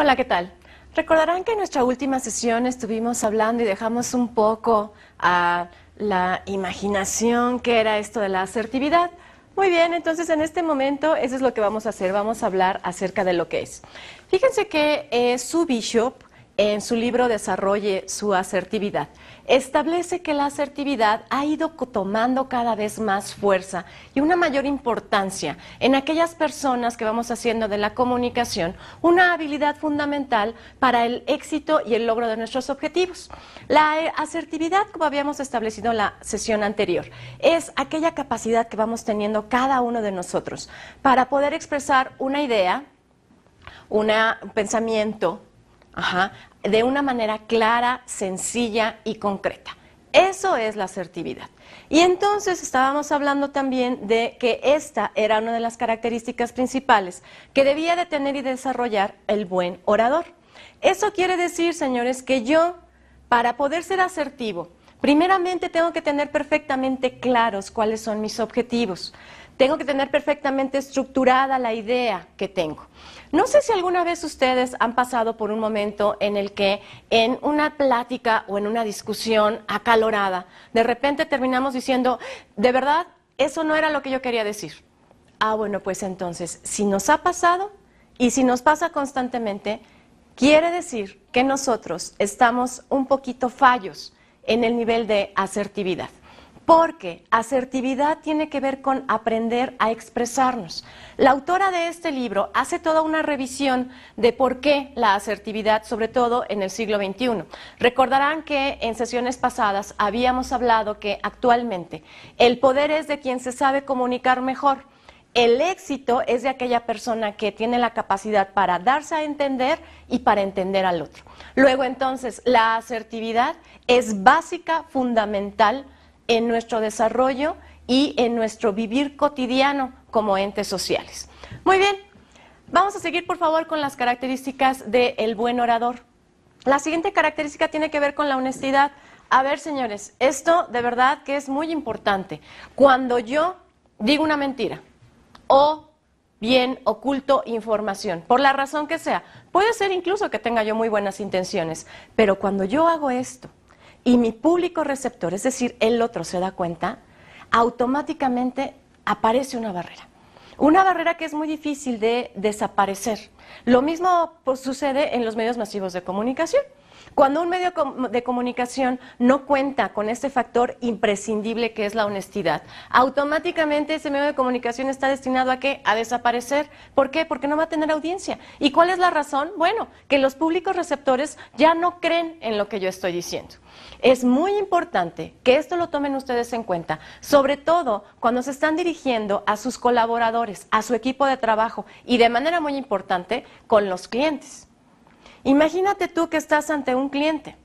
Hola, ¿qué tal? Recordarán que en nuestra última sesión estuvimos hablando y dejamos un poco a la imaginación que era esto de la asertividad. Muy bien, entonces en este momento eso es lo que vamos a hacer, vamos a hablar acerca de lo que es. Fíjense que Sue Bishop, en su libro Desarrolle su asertividad, establece que la asertividad ha ido tomando cada vez más fuerza y una mayor importancia en aquellas personas que vamos haciendo de la comunicación una habilidad fundamental para el éxito y el logro de nuestros objetivos. La asertividad, como habíamos establecido en la sesión anterior, es aquella capacidad que vamos teniendo cada uno de nosotros para poder expresar una idea, un pensamiento, de una manera clara, sencilla y concreta. Eso es la asertividad. Y entonces estábamos hablando también de que esta era una de las características principales que debía de tener y desarrollar el buen orador. Eso quiere decir, señores, que yo, para poder ser asertivo, primeramente tengo que tener perfectamente claros cuáles son mis objetivos. Tengo que tener perfectamente estructurada la idea que tengo. No sé si alguna vez ustedes han pasado por un momento en el que en una plática o en una discusión acalorada, de repente terminamos diciendo, de verdad, eso no era lo que yo quería decir. Bueno, pues entonces, si nos ha pasado y si nos pasa constantemente, quiere decir que nosotros estamos un poquito fallos en el nivel de asertividad. Porque asertividad tiene que ver con aprender a expresarnos. La autora de este libro hace toda una revisión de por qué la asertividad, sobre todo en el siglo XXI. Recordarán que en sesiones pasadas habíamos hablado que actualmente el poder es de quien se sabe comunicar mejor. El éxito es de aquella persona que tiene la capacidad para darse a entender y para entender al otro. Luego entonces la asertividad es básica, fundamental en nuestro desarrollo y en nuestro vivir cotidiano como entes sociales. Muy bien, vamos a seguir por favor con las características del buen orador. La siguiente característica tiene que ver con la honestidad. A ver, señores, esto de verdad que es muy importante. Cuando yo digo una mentira o bien oculto información, por la razón que sea, puede ser incluso que tenga yo muy buenas intenciones, pero cuando yo hago esto, y mi público receptor, es decir, el otro se da cuenta, automáticamente aparece una barrera. Una barrera que es muy difícil de desaparecer. Lo mismo sucede en los medios masivos de comunicación. Cuando un medio de comunicación no cuenta con este factor imprescindible que es la honestidad, automáticamente ese medio de comunicación está destinado ¿a qué? A desaparecer. ¿Por qué? Porque no va a tener audiencia. ¿Y cuál es la razón? Bueno, que los públicos receptores ya no creen en lo que yo estoy diciendo. Es muy importante que esto lo tomen ustedes en cuenta, sobre todo cuando se están dirigiendo a sus colaboradores, a su equipo de trabajo y de manera muy importante con los clientes. Imagínate tú que estás ante un cliente.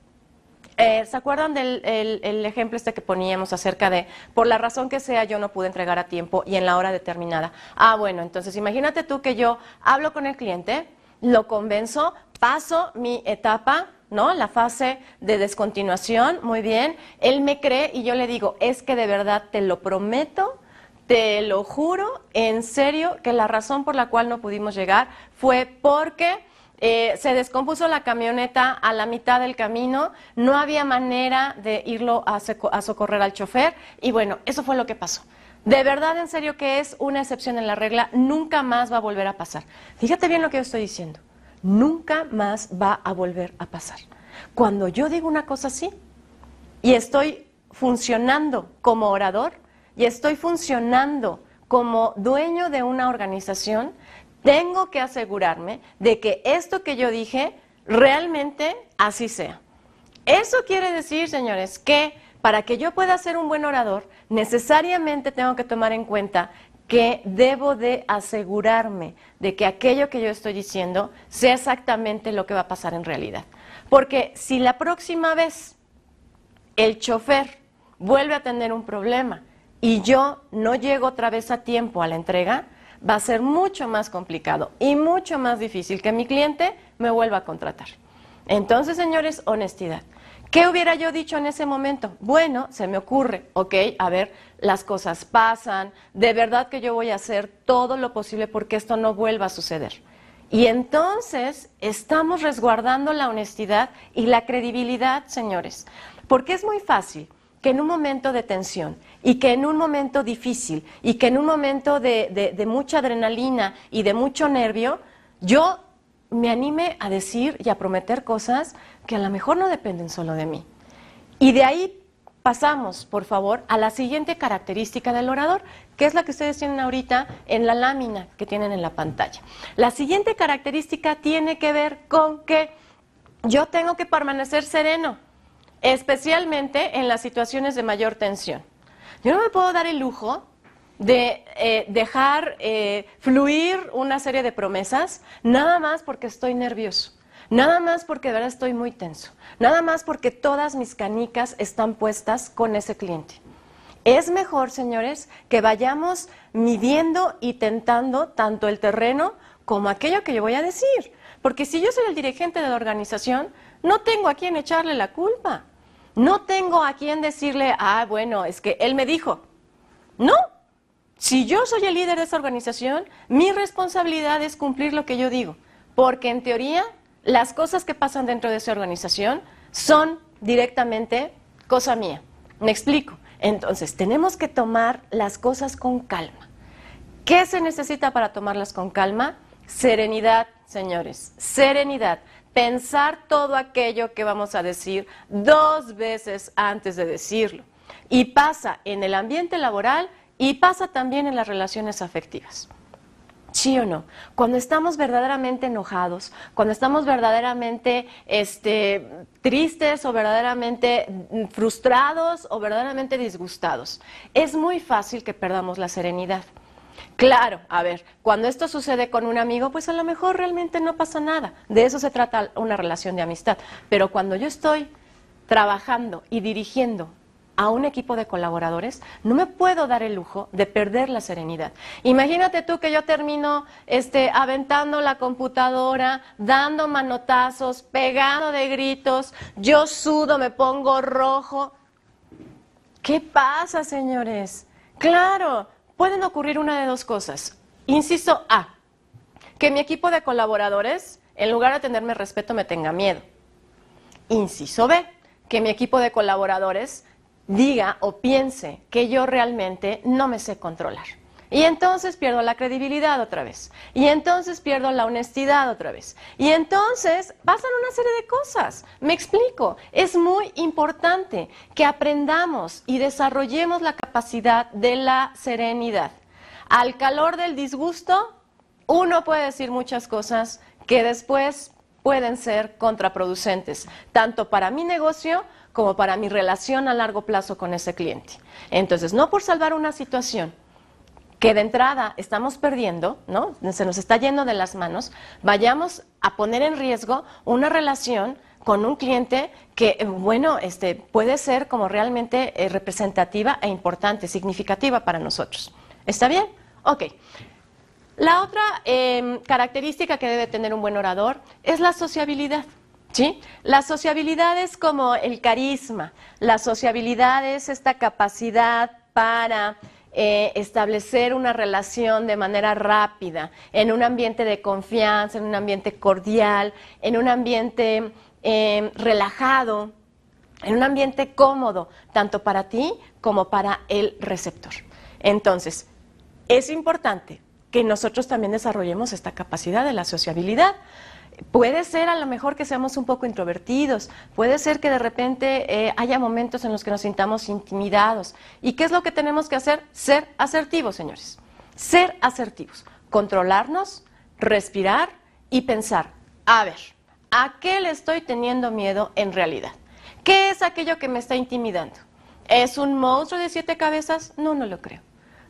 ¿Se acuerdan del el ejemplo este que poníamos acerca de, por la razón que sea, yo no pude entregar a tiempo y en la hora determinada? Bueno, entonces imagínate tú que yo hablo con el cliente, lo convenzo, paso mi etapa, ¿no? La fase de descontinuación, muy bien. Él me cree y yo le digo, es que de verdad te lo prometo, te lo juro, en serio, que la razón por la cual no pudimos llegar fue porque se descompuso la camioneta a la mitad del camino, no había manera de irlo a socorrer al chofer y bueno, eso fue lo que pasó. De verdad, en serio que es una excepción en la regla, nunca más va a volver a pasar. Fíjate bien lo que yo estoy diciendo, nunca más va a volver a pasar. Cuando yo digo una cosa así y estoy funcionando como orador y estoy funcionando como dueño de una organización, tengo que asegurarme de que esto que yo dije realmente así sea. Eso quiere decir, señores, que para que yo pueda ser un buen orador, necesariamente tengo que tomar en cuenta que debo de asegurarme de que aquello que yo estoy diciendo sea exactamente lo que va a pasar en realidad. Porque si la próxima vez el chofer vuelve a tener un problema y yo no llego otra vez a tiempo a la entrega, va a ser mucho más complicado y mucho más difícil que mi cliente me vuelva a contratar. Entonces, señores, honestidad. ¿Qué hubiera yo dicho en ese momento? Bueno, se me ocurre, ok, a ver, las cosas pasan, de verdad que yo voy a hacer todo lo posible porque esto no vuelva a suceder. Y entonces estamos resguardando la honestidad y la credibilidad, señores, porque es muy fácil que en un momento de tensión y que en un momento difícil y que en un momento de mucha adrenalina y de mucho nervio, yo me anime a decir y a prometer cosas que a lo mejor no dependen solo de mí. Y de ahí pasamos, por favor, a la siguiente característica del orador, que es la que ustedes tienen ahorita en la lámina que tienen en la pantalla. La siguiente característica tiene que ver con que yo tengo que permanecer sereno, especialmente en las situaciones de mayor tensión. Yo no me puedo dar el lujo de dejar fluir una serie de promesas nada más porque estoy nervioso, nada más porque de verdad estoy muy tenso, nada más porque todas mis canicas están puestas con ese cliente. Es mejor, señores, que vayamos midiendo y tentando tanto el terreno como aquello que yo voy a decir, porque si yo soy el dirigente de la organización, no tengo a quién echarle la culpa. No tengo a quién decirle, bueno, es que él me dijo. No. Si yo soy el líder de esa organización, mi responsabilidad es cumplir lo que yo digo. Porque en teoría, las cosas que pasan dentro de esa organización son directamente cosa mía. ¿Me explico? Entonces, tenemos que tomar las cosas con calma. ¿Qué se necesita para tomarlas con calma? Serenidad, señores. Serenidad. Pensar todo aquello que vamos a decir 2 veces antes de decirlo. Y pasa en el ambiente laboral y pasa también en las relaciones afectivas. ¿Sí o no? Cuando estamos verdaderamente enojados, cuando estamos verdaderamente tristes o verdaderamente frustrados o verdaderamente disgustados, es muy fácil que perdamos la serenidad. Claro, a ver, cuando esto sucede con un amigo, pues a lo mejor realmente no pasa nada. De eso se trata una relación de amistad. Pero cuando yo estoy trabajando y dirigiendo a un equipo de colaboradores, no me puedo dar el lujo de perder la serenidad. Imagínate tú que yo termino aventando la computadora, dando manotazos, pegando de gritos, yo sudo, me pongo rojo. ¿Qué pasa, señores? Claro, pueden ocurrir una de 2 cosas. Inciso A, que mi equipo de colaboradores, en lugar de tenerme respeto, me tenga miedo. Inciso B, que mi equipo de colaboradores diga o piense que yo realmente no me sé controlar. Y entonces pierdo la credibilidad otra vez. Y entonces pierdo la honestidad otra vez. Y entonces pasan una serie de cosas. Me explico. Es muy importante que aprendamos y desarrollemos la capacidad de la serenidad. Al calor del disgusto, uno puede decir muchas cosas que después pueden ser contraproducentes, tanto para mi negocio como para mi relación a largo plazo con ese cliente. Entonces, no por salvar una situación que de entrada estamos perdiendo, ¿no? Se nos está yendo de las manos, vayamos a poner en riesgo una relación con un cliente que, puede ser como realmente representativa e importante, significativa para nosotros. ¿Está bien? Ok. La otra característica que debe tener un buen orador es la sociabilidad. ¿Sí? La sociabilidad es como el carisma, la sociabilidad es esta capacidad para establecer una relación de manera rápida, en un ambiente de confianza, en un ambiente cordial, en un ambiente relajado, en un ambiente cómodo, tanto para ti como para el receptor. Entonces, es importante que nosotros también desarrollemos esta capacidad de la sociabilidad. Puede ser a lo mejor que seamos un poco introvertidos, puede ser que de repente haya momentos en los que nos sintamos intimidados. ¿Y qué es lo que tenemos que hacer? Ser asertivos, señores. Ser asertivos. Controlarnos, respirar y pensar, a ver, ¿a qué le estoy teniendo miedo en realidad? ¿Qué es aquello que me está intimidando? ¿Es un monstruo de 7 cabezas? No, no lo creo.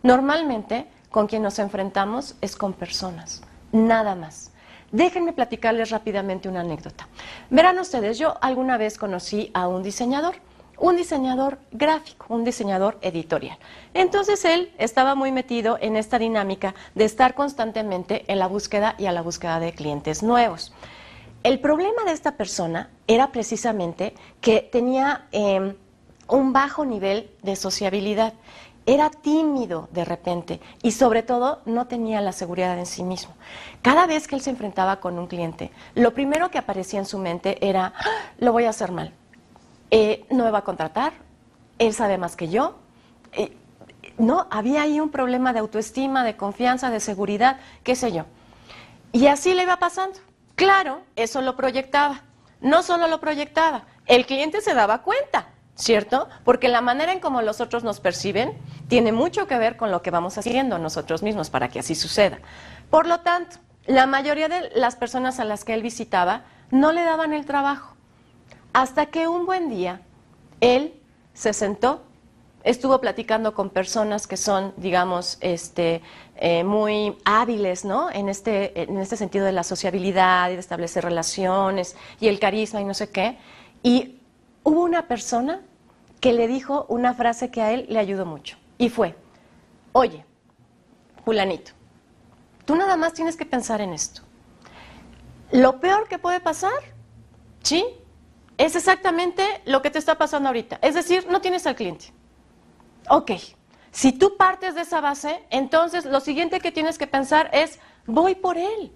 Normalmente, con quien nos enfrentamos es con personas, nada más. Déjenme platicarles rápidamente una anécdota. Verán ustedes, yo alguna vez conocí a un diseñador gráfico, un diseñador editorial. Entonces él estaba muy metido en esta dinámica de estar constantemente en la búsqueda y a la búsqueda de clientes nuevos. El problema de esta persona era precisamente que tenía un bajo nivel de sociabilidad. era tímido de repente y sobre todo no tenía la seguridad en sí mismo. Cada vez que él se enfrentaba con un cliente, lo primero que aparecía en su mente era, ¡ah! Lo voy a hacer mal, no me va a contratar, él sabe más que yo. No, había ahí un problema de autoestima, de confianza, de seguridad, qué sé yo. Y así le iba pasando. Claro, eso lo proyectaba. No solo lo proyectaba, el cliente se daba cuenta, ¿cierto? Porque la manera en cómo los otros nos perciben tiene mucho que ver con lo que vamos haciendo nosotros mismos para que así suceda. Por lo tanto, la mayoría de las personas a las que él visitaba no le daban el trabajo. Hasta que un buen día, él se sentó, estuvo platicando con personas que son, digamos, muy hábiles, ¿no? En este sentido de la sociabilidad y de establecer relaciones y el carisma y no sé qué. Y hubo una persona que le dijo una frase que a él le ayudó mucho. Y fue, oye, fulanito, tú nada más tienes que pensar en esto. Lo peor que puede pasar, ¿sí? Es exactamente lo que te está pasando ahorita. Es decir, no tienes al cliente. Ok, si tú partes de esa base, entonces lo siguiente que tienes que pensar es, voy por él,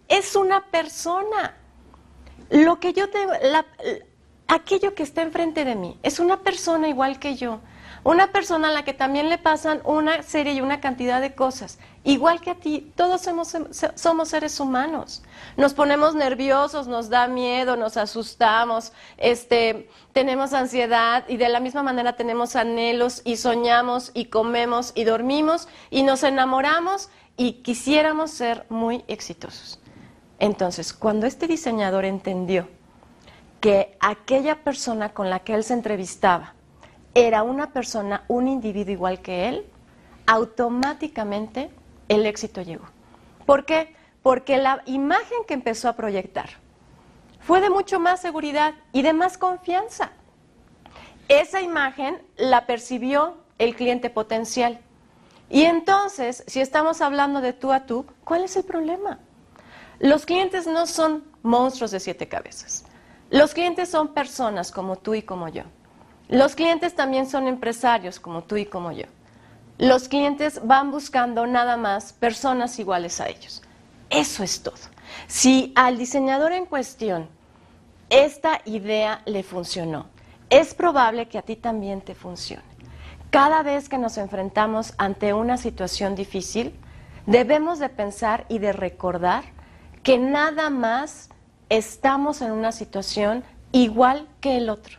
es una persona. Lo que yo tengo, aquello que está enfrente de mí, es una persona igual que yo, una persona a la que también le pasan una serie y una cantidad de cosas, igual que a ti. Todos somos seres humanos, nos ponemos nerviosos, nos da miedo, nos asustamos, tenemos ansiedad y de la misma manera tenemos anhelos y soñamos y comemos y dormimos y nos enamoramos y quisiéramos ser muy exitosos. Entonces, cuando este diseñador entendió que aquella persona con la que él se entrevistaba era una persona, un individuo igual que él, automáticamente el éxito llegó. ¿Por qué? Porque la imagen que empezó a proyectar fue de mucho más seguridad y de más confianza. Esa imagen la percibió el cliente potencial. Y entonces, si estamos hablando de tú a tú, ¿cuál es el problema? Los clientes no son monstruos de 7 cabezas. Los clientes son personas como tú y como yo. Los clientes también son empresarios como tú y como yo. Los clientes van buscando nada más personas iguales a ellos. Eso es todo. Si al diseñador en cuestión esta idea le funcionó, es probable que a ti también te funcione. Cada vez que nos enfrentamos ante una situación difícil, debemos de pensar y de recordar que nada más estamos en una situación igual que el otro.